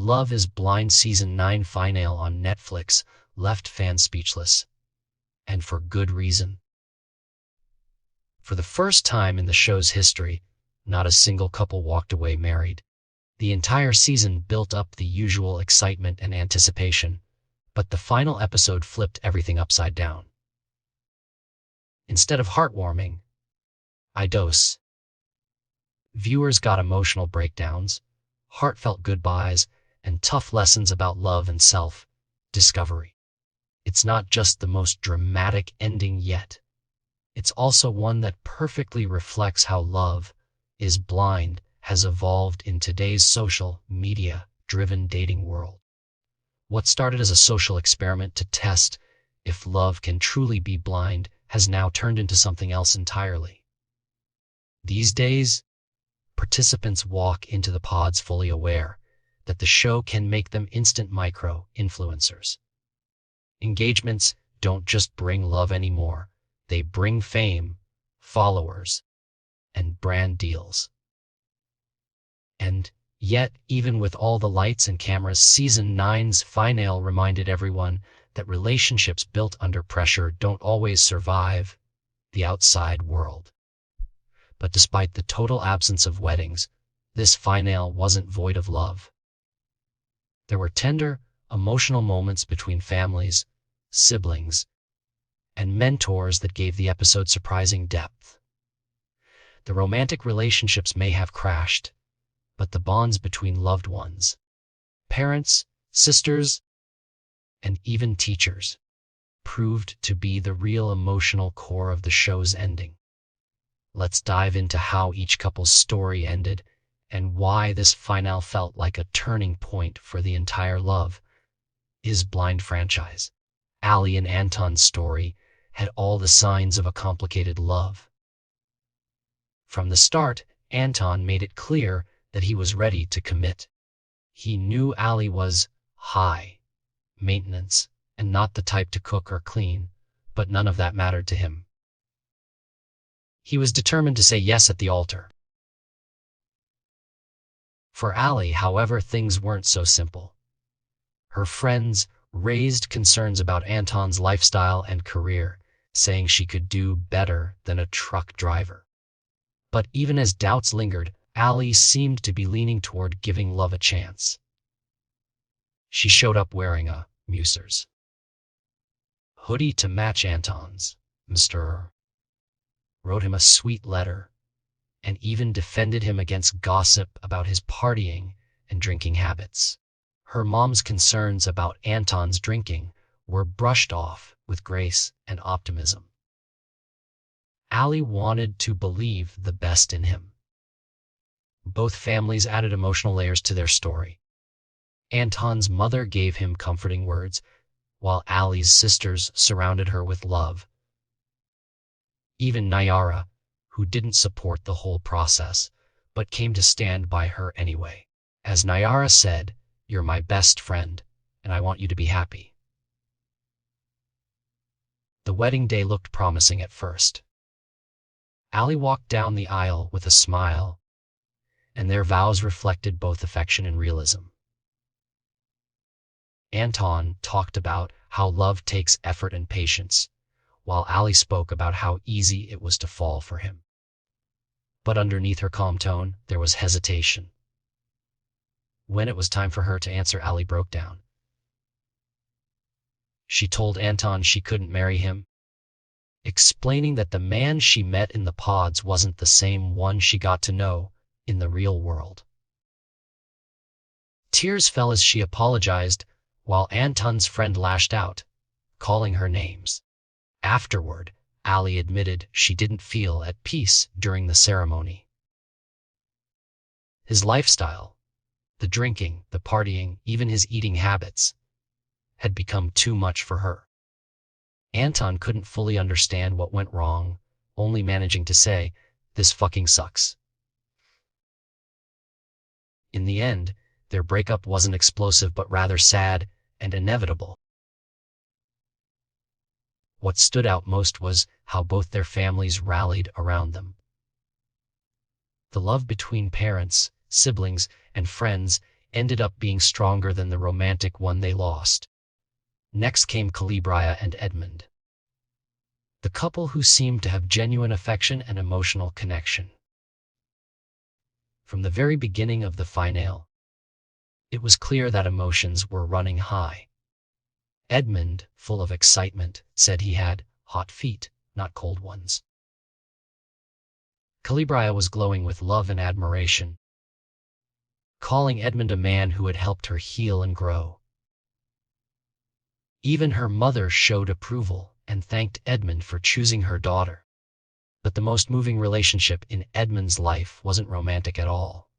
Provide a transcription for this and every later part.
Love is Blind Season 9 finale on Netflix left fans speechless. And for good reason. For the first time in the show's history, not a single couple walked away married. The entire season built up the usual excitement and anticipation, but the final episode flipped everything upside down. Instead of heartwarming, viewers got emotional breakdowns, heartfelt goodbyes, and tough lessons about love and self-discovery. It's not just the most dramatic ending yet. It's also one that perfectly reflects how Love is Blind has evolved in today's social media-driven dating world. What started as a social experiment to test if love can truly be blind has now turned into something else entirely. These days, participants walk into the pods fully aware that the show can make them instant micro-influencers. Engagements don't just bring love anymore. They bring fame, followers, and brand deals. And yet, even with all the lights and cameras, Season 9's finale reminded everyone that relationships built under pressure don't always survive the outside world. But despite the total absence of weddings, this finale wasn't void of love. There were tender, emotional moments between families, siblings, and mentors that gave the episode surprising depth. The romantic relationships may have crashed, but the bonds between loved ones, parents, sisters, and even teachers, proved to be the real emotional core of the show's ending. Let's dive into how each couple's story ended and why this finale felt like a turning point for the entire Love is Blind franchise. Ali and Anton's story had all the signs of a complicated love. From the start, Anton made it clear that he was ready to commit. He knew Ali was high maintenance and not the type to cook or clean, but none of that mattered to him. He was determined to say yes at the altar. For Ali, however, things weren't so simple. Her friends raised concerns about Anton's lifestyle and career, saying she could do better than a truck driver. But even as doubts lingered, Ali seemed to be leaning toward giving love a chance. She showed up wearing a Musers hoodie to match Anton's. Mr. wrote him a sweet letter and even defended him against gossip about his partying and drinking habits. Her mom's concerns about Anton's drinking were brushed off with grace and optimism. Ali wanted to believe the best in him. Both families added emotional layers to their story. Anton's mother gave him comforting words, while Ali's sisters surrounded her with love. Even Nayara, who didn't support the whole process, but came to stand by her anyway. As Nayara said, "You're my best friend, and I want you to be happy." The wedding day looked promising at first. Ali walked down the aisle with a smile, and their vows reflected both affection and realism. Anton talked about how love takes effort and patience, while Ali spoke about how easy it was to fall for him. But underneath her calm tone, there was hesitation. When it was time for her to answer, Ali broke down. She told Anton she couldn't marry him, explaining that the man she met in the pods wasn't the same one she got to know in the real world. Tears fell as she apologized, while Anton's friend lashed out, calling her names. Afterward, Ali admitted she didn't feel at peace during the ceremony. His lifestyle, the drinking, the partying, even his eating habits, had become too much for her. Anton couldn't fully understand what went wrong, only managing to say, "This fucking sucks." In the end, their breakup wasn't explosive but rather sad and inevitable. What stood out most was how both their families rallied around them. The love between parents, siblings, and friends ended up being stronger than the romantic one they lost. Next came Kalybriah and Edmond, the couple who seemed to have genuine affection and emotional connection. From the very beginning of the finale, it was clear that emotions were running high. Edmond, full of excitement, said he had hot feet, not cold ones. Kalybriah was glowing with love and admiration, calling Edmond a man who had helped her heal and grow. Even her mother showed approval and thanked Edmond for choosing her daughter. But the most moving relationship in Edmond's life wasn't romantic at all.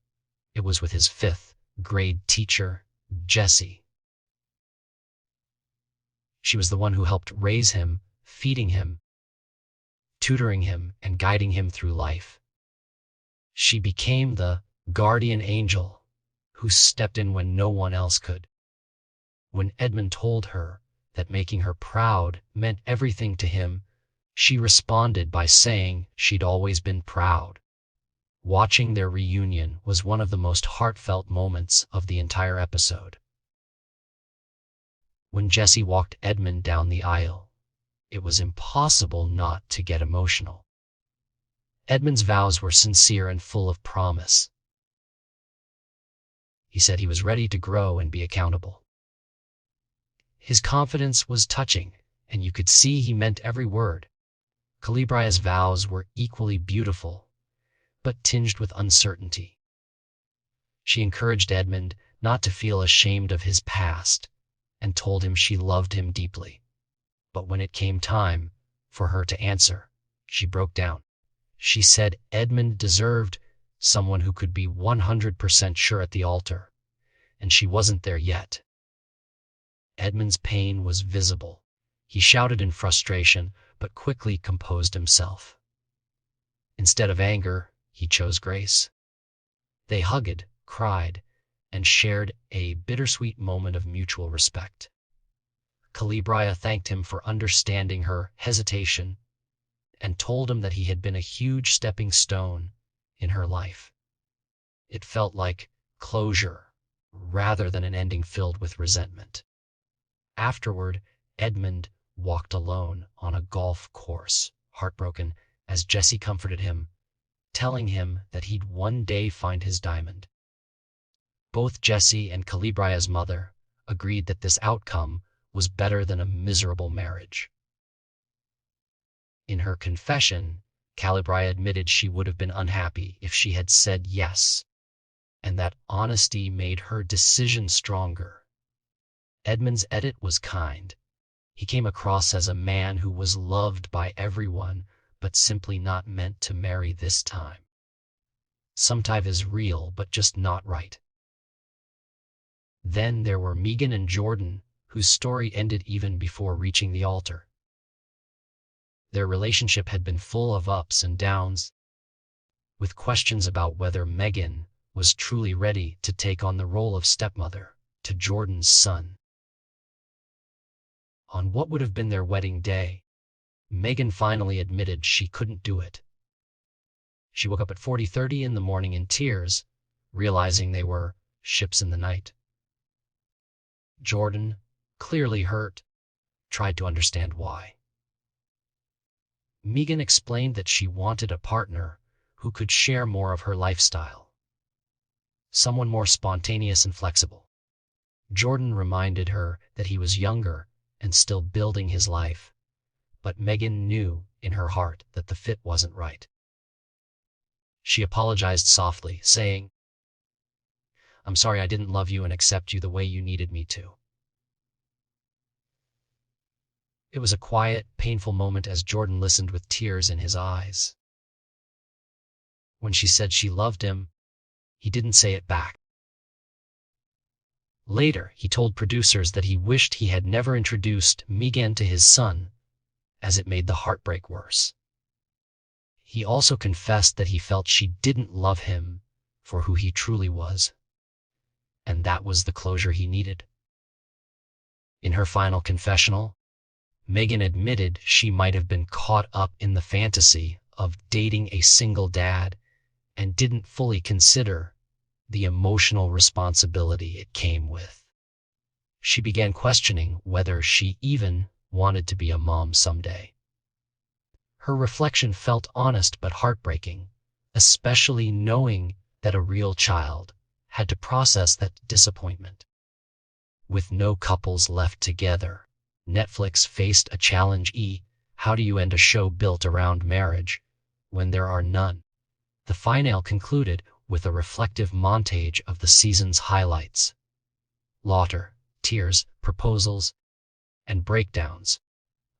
It was with his fifth-grade teacher, Jessie. She was the one who helped raise him, feeding him, tutoring him, and guiding him through life. She became the guardian angel who stepped in when no one else could. When Edmond told her that making her proud meant everything to him, she responded by saying she'd always been proud. Watching their reunion was one of the most heartfelt moments of the entire episode. When Jessie walked Edmond down the aisle, it was impossible not to get emotional. Edmond's vows were sincere and full of promise. He said he was ready to grow and be accountable. His confidence was touching, and you could see he meant every word. Kalybriah's vows were equally beautiful, but tinged with uncertainty. She encouraged Edmond not to feel ashamed of his past, and told him she loved him deeply. But when it came time for her to answer, she broke down. She said Edmond deserved someone who could be 100% sure at the altar, and she wasn't there yet. Edmond's pain was visible. He shouted in frustration, but quickly composed himself. Instead of anger, he chose grace. They hugged, cried, and shared a bittersweet moment of mutual respect. Kalybriah thanked him for understanding her hesitation and told him that he had been a huge stepping stone in her life. It felt like closure rather than an ending filled with resentment. Afterward, Edmond walked alone on a golf course, heartbroken, as Jessie comforted him, telling him that he'd one day find his diamond. Both Jessie and Kalybriah's mother agreed that this outcome was better than a miserable marriage. In her confession, Kalybriah admitted she would have been unhappy if she had said yes, and that honesty made her decision stronger. Edmond's edit was kind. He came across as a man who was loved by everyone, but simply not meant to marry this time. Some type is real, but just not right. Then there were Megan and Jordan, whose story ended even before reaching the altar. Their relationship had been full of ups and downs, with questions about whether Megan was truly ready to take on the role of stepmother to Jordan's son. On what would have been their wedding day, Megan finally admitted she couldn't do it. She woke up at 4:30 in the morning in tears, realizing they were ships in the night. Jordan, clearly hurt, tried to understand why. Megan explained that she wanted a partner who could share more of her lifestyle, someone more spontaneous and flexible. Jordan reminded her that he was younger and still building his life, but Megan knew in her heart that the fit wasn't right. She apologized softly, saying, "I'm sorry I didn't love you and accept you the way you needed me to." It was a quiet, painful moment as Jordan listened with tears in his eyes. When she said she loved him, he didn't say it back. Later, he told producers that he wished he had never introduced Megan to his son, as it made the heartbreak worse. He also confessed that he felt she didn't love him for who he truly was, and that was the closure he needed. In her final confessional, Megan admitted she might have been caught up in the fantasy of dating a single dad and didn't fully consider the emotional responsibility it came with. She began questioning whether she even wanted to be a mom someday. Her reflection felt honest but heartbreaking, especially knowing that a real child had to process that disappointment. With no couples left together, Netflix faced a challenge. How do you end a show built around marriage when there are none? The finale concluded with a reflective montage of the season's highlights. Laughter, tears, proposals, and breakdowns,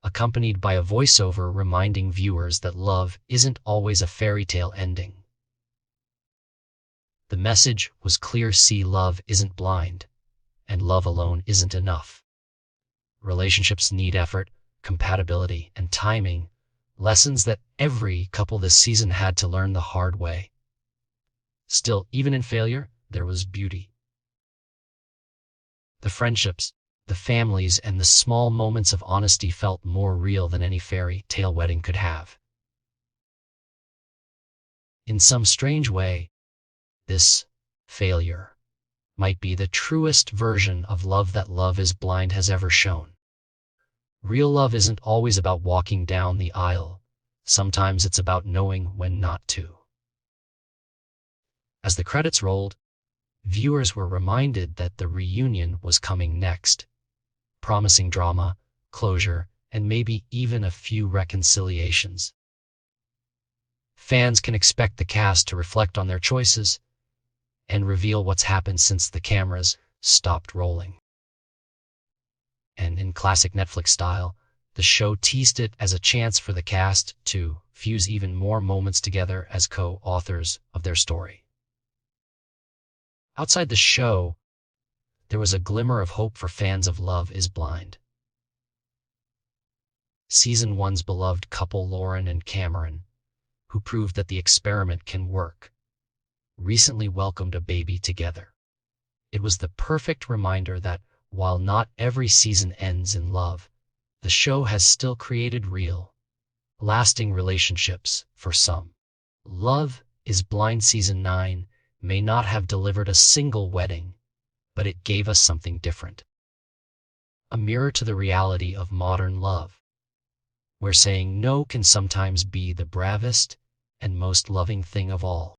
accompanied by a voiceover reminding viewers that love isn't always a fairy tale ending. The message was clear: see, love isn't blind, and love alone isn't enough. Relationships need effort, compatibility, and timing, lessons that every couple this season had to learn the hard way. Still, even in failure, there was beauty. The friendships, the families, and the small moments of honesty felt more real than any fairy tale wedding could have. In some strange way, this failure might be the truest version of love that Love is Blind has ever shown. Real love isn't always about walking down the aisle. Sometimes it's about knowing when not to. As the credits rolled, viewers were reminded that the reunion was coming next, promising drama, closure, and maybe even a few reconciliations. Fans can expect the cast to reflect on their choices and reveal what's happened since the cameras stopped rolling. And in classic Netflix style, the show teased it as a chance for the cast to fuse even more moments together as co-authors of their story. Outside the show, there was a glimmer of hope for fans of Love is Blind. Season 1's beloved couple Lauren and Cameron, who proved that the experiment can work, recently welcomed a baby together. It was the perfect reminder that while not every season ends in love, the show has still created real, lasting relationships for some. Love is Blind Season 9 may not have delivered a single wedding, but it gave us something different. A mirror to the reality of modern love, where saying no can sometimes be the bravest and most loving thing of all.